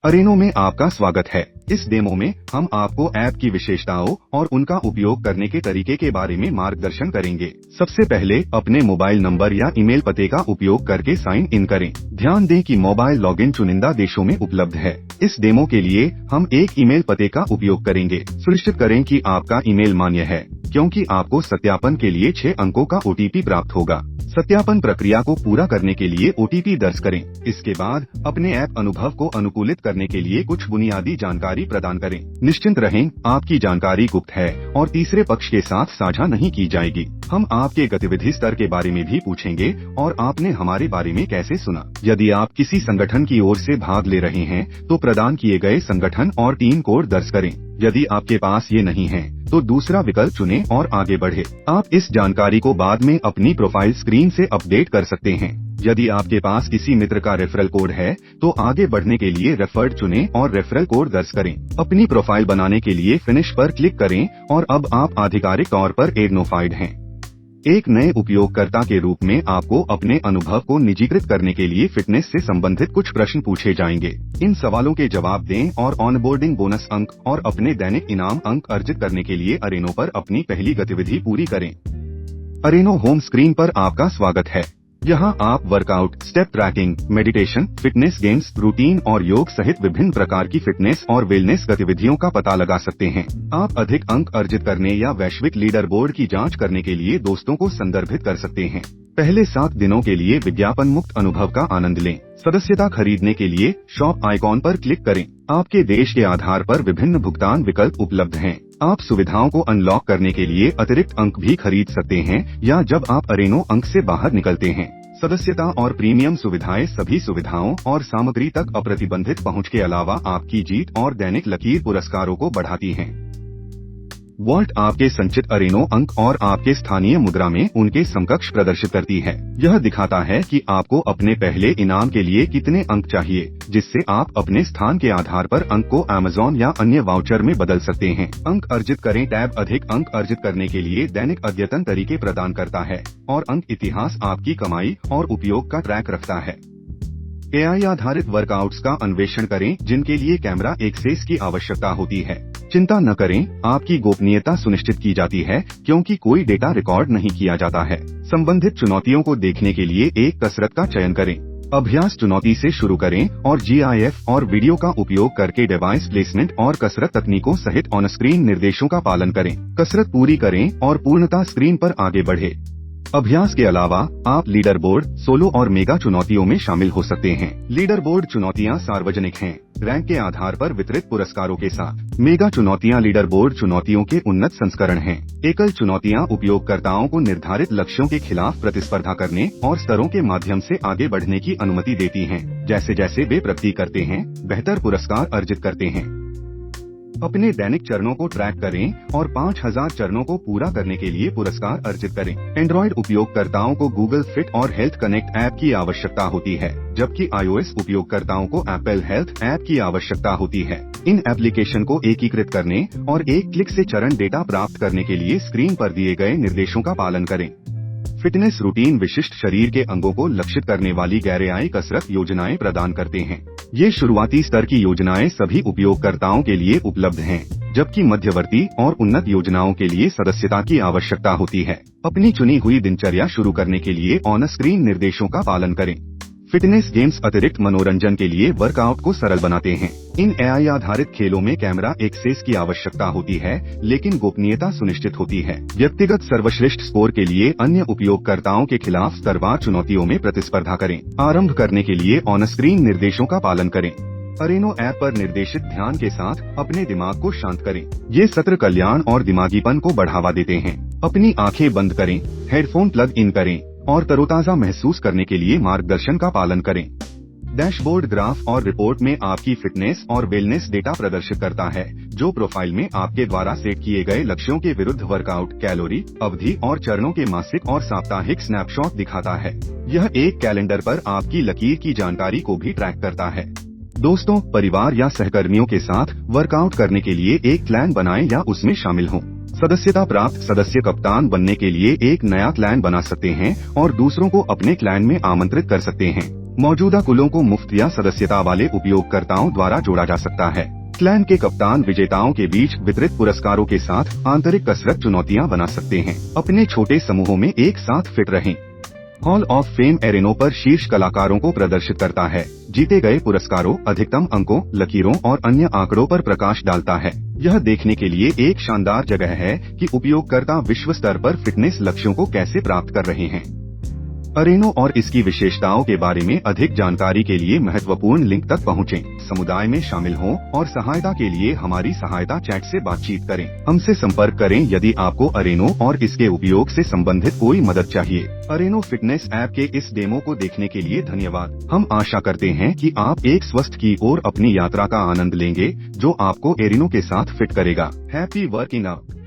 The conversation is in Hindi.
अरेनो में आपका स्वागत है। इस डेमो में हम आपको ऐप की विशेषताओं और उनका उपयोग करने के तरीके के बारे में मार्गदर्शन करेंगे। सबसे पहले अपने मोबाइल नंबर या ईमेल पते का उपयोग करके साइन इन करें। ध्यान दें कि मोबाइल लॉगिन चुनिंदा देशों में उपलब्ध है। इस डेमो के लिए हम एक ईमेल पते का उपयोग करेंगे। सुनिश्चित करें कि आपका ईमेल मान्य है, क्योंकि आपको सत्यापन के लिए 6 अंकों का OTP प्राप्त होगा। सत्यापन प्रक्रिया को पूरा करने के लिए OTP दर्ज करें। इसके बाद अपने ऐप अनुभव को अनुकूलित करने के लिए कुछ बुनियादी जानकारी प्रदान करें। निश्चिंत रहें, आपकी जानकारी गुप्त है और तीसरे पक्ष के साथ साझा नहीं की जाएगी। हम आपके गतिविधि स्तर के बारे में भी पूछेंगे और आपने हमारे बारे में कैसे सुना। यदि आप किसी संगठन की ओर से भाग ले रहे हैं, तो प्रदान किए गए संगठन और टीम कोड दर्ज करें। यदि आपके पास ये नहीं है, तो दूसरा विकल्प चुनें और आगे बढ़े। आप इस जानकारी को बाद में अपनी प्रोफाइल स्क्रीन से अपडेट कर सकते हैं। यदि आपके पास किसी मित्र का रेफरल कोड है, तो आगे बढ़ने के लिए रेफर्ड चुनें और रेफरल कोड दर्ज करें। अपनी प्रोफाइल बनाने के लिए फिनिश पर क्लिक करें और अब आप आधिकारिक तौर पर एडनोफाइड हैं। एक नए उपयोगकर्ता के रूप में आपको अपने अनुभव को निजीकृत करने के लिए फिटनेस से संबंधित कुछ प्रश्न पूछे जाएंगे। इन सवालों के जवाब दें और ऑनबोर्डिंग बोनस अंक और अपने दैनिक इनाम अंक अर्जित करने के लिए अरेनो पर अपनी पहली गतिविधि पूरी करें। अरेनो होम स्क्रीन पर आपका स्वागत है। यहाँ आप workout, step trekking, meditation, fitness games, routine और योग सहित विभिन्न प्रकार की फिटनेस और वेलनेस गतिविधियों का पता लगा सकते हैं। आप अधिक अंक अर्जित करने या वैश्विक लीडर बोर्ड की जांच करने के लिए दोस्तों को संदर्भित कर सकते हैं। पहले 7 दिनों के लिए विज्ञापन मुक्त अनुभव का आनंद लें। सदस्यता खरीदने के लिए शॉप आइकॉन पर क्लिक करें। आपके देश के आधार पर विभिन्न भुगतान विकल्प उपलब्ध हैं। आप सुविधाओं को अनलॉक करने के लिए अतिरिक्त अंक भी खरीद सकते हैं या जब आप अरेनो अंक से बाहर निकलते हैं। सदस्यता और प्रीमियम सुविधाएं सभी सुविधाओं और सामग्री तक अप्रतिबंधित पहुंच के अलावा आपकी जीत और दैनिक लकीर पुरस्कारों को बढ़ाती हैं। वॉल्ट आपके संचित अरेनो अंक और आपके स्थानीय मुद्रा में उनके समकक्ष प्रदर्शित करती है। यह दिखाता है कि आपको अपने पहले इनाम के लिए कितने अंक चाहिए, जिससे आप अपने स्थान के आधार पर अंक को अमेज़न या अन्य वाउचर में बदल सकते हैं। अंक अर्जित करें टैब अधिक अंक अर्जित करने के लिए दैनिक अद्यतन तरीके प्रदान करता है और अंक इतिहास आपकी कमाई और उपयोग का ट्रैक रखता है। AI आधारित वर्कआउट्स का अन्वेषण करें जिनके लिए कैमरा एक्सेस की आवश्यकता होती है। चिंता न करें, आपकी गोपनीयता सुनिश्चित की जाती है क्योंकि कोई डेटा रिकॉर्ड नहीं किया जाता है। संबंधित चुनौतियों को देखने के लिए एक कसरत का चयन करें। अभ्यास चुनौती से शुरू करें और GIF और वीडियो का उपयोग करके डिवाइस प्लेसमेंट और कसरत तकनीकों सहित ऑन स्क्रीन निर्देशों का पालन करें। कसरत पूरी करें और पूर्णतः स्क्रीन पर आगे बढ़े। अभ्यास के अलावा आप लीडर बोर्ड, सोलो और मेगा चुनौतियों में शामिल हो सकते हैं। लीडर बोर्ड चुनौतियां सार्वजनिक हैं, रैंक के आधार पर वितरित पुरस्कारों के साथ। मेगा चुनौतियां लीडर बोर्ड चुनौतियों के उन्नत संस्करण हैं। एकल चुनौतियां उपयोगकर्ताओं को निर्धारित लक्ष्यों के खिलाफ प्रतिस्पर्धा करने और स्तरों के माध्यम से आगे बढ़ने की अनुमति देती हैं। जैसे जैसे वे प्रगति करते हैं, बेहतर पुरस्कार अर्जित करते हैं। अपने दैनिक चरणों को ट्रैक करें और 5000 चरणों को पूरा करने के लिए पुरस्कार अर्जित करें। एंड्रॉइड उपयोगकर्ताओं को गूगल फिट और हेल्थ कनेक्ट ऐप की आवश्यकता होती है, जबकि iOS उपयोगकर्ताओं को एप्पल हेल्थ ऐप की आवश्यकता होती है। इन एप्लीकेशन को एकीकृत करने और एक क्लिक से चरण डेटा प्राप्त करने के लिए स्क्रीन पर दिए गए निर्देशों का पालन करें। फिटनेस रूटीन विशिष्ट शरीर के अंगों को लक्षित करने वाली गैर कसरत योजनाएं प्रदान करते हैं। ये शुरुआती स्तर की योजनाएं सभी उपयोगकर्ताओं के लिए उपलब्ध हैं, जबकि मध्यवर्ती और उन्नत योजनाओं के लिए सदस्यता की आवश्यकता होती है। अपनी चुनी हुई दिनचर्या शुरू करने के लिए ऑन स्क्रीन निर्देशों का पालन करें। फिटनेस गेम्स अतिरिक्त मनोरंजन के लिए वर्कआउट को सरल बनाते हैं। इन AI आधारित खेलों में कैमरा एक्सेस की आवश्यकता होती है, लेकिन गोपनीयता सुनिश्चित होती है। व्यक्तिगत सर्वश्रेष्ठ स्कोर के लिए अन्य उपयोगकर्ताओं के खिलाफ स्तरवार चुनौतियों में प्रतिस्पर्धा करें। आरंभ करने के लिए ऑन स्क्रीन निर्देशों का पालन करें। अरेनो ऐप पर निर्देशित ध्यान के साथ अपने दिमाग को शांत करें। ये सत्र कल्याण और दिमागीपन को बढ़ावा देते हैं। अपनी आंखें बंद करें, हेडफोन प्लग इन करें और तरोताजा महसूस करने के लिए मार्गदर्शन का पालन करें। डैशबोर्ड ग्राफ और रिपोर्ट में आपकी फिटनेस और वेलनेस डेटा प्रदर्शित करता है, जो प्रोफाइल में आपके द्वारा सेट किए गए लक्ष्यों के विरुद्ध वर्कआउट, कैलोरी, अवधि और चरणों के मासिक और साप्ताहिक स्नैपशॉट दिखाता है। यह एक कैलेंडर पर आपकी लकीर की जानकारी को भी ट्रैक करता है। दोस्तों, परिवार या सहकर्मियों के साथ वर्कआउट करने के लिए एक क्लैन बनाएं या उसमें शामिल हों। सदस्यता प्राप्त सदस्य कप्तान बनने के लिए एक नया क्लैन बना सकते हैं और दूसरों को अपने क्लैन में आमंत्रित कर सकते हैं। मौजूदा कुलों को मुफ्त या सदस्यता वाले उपयोगकर्ताओं द्वारा जोड़ा जा सकता है। क्लैन के कप्तान विजेताओं के बीच वितरित पुरस्कारों के साथ आंतरिक कसरत चुनौतियां बना सकते हैं। अपने छोटे समूहों में एक साथ फिट रहें। हॉल ऑफ फेम एरेनो पर शीर्ष कलाकारों को प्रदर्शित करता है। जीते गए पुरस्कारों, अधिकतम अंकों, लकीरों और अन्य आंकड़ों पर प्रकाश डालता है। यह देखने के लिए एक शानदार जगह है कि उपयोगकर्ता विश्व स्तर पर फिटनेस लक्ष्यों को कैसे प्राप्त कर रहे हैं। अरेनो और इसकी विशेषताओं के बारे में अधिक जानकारी के लिए महत्वपूर्ण लिंक तक पहुंचें, समुदाय में शामिल हों और सहायता के लिए हमारी सहायता चैट से बातचीत करें। हमसे संपर्क करें यदि आपको अरेनो और इसके उपयोग से संबंधित कोई मदद चाहिए। अरेनो फिटनेस ऐप के इस डेमो को देखने के लिए धन्यवाद। हम आशा करते हैं कि आप एक स्वस्थ की ओर अपनी यात्रा का आनंद लेंगे, जो आपको अरेनो के साथ फिट करेगा। Happy working out.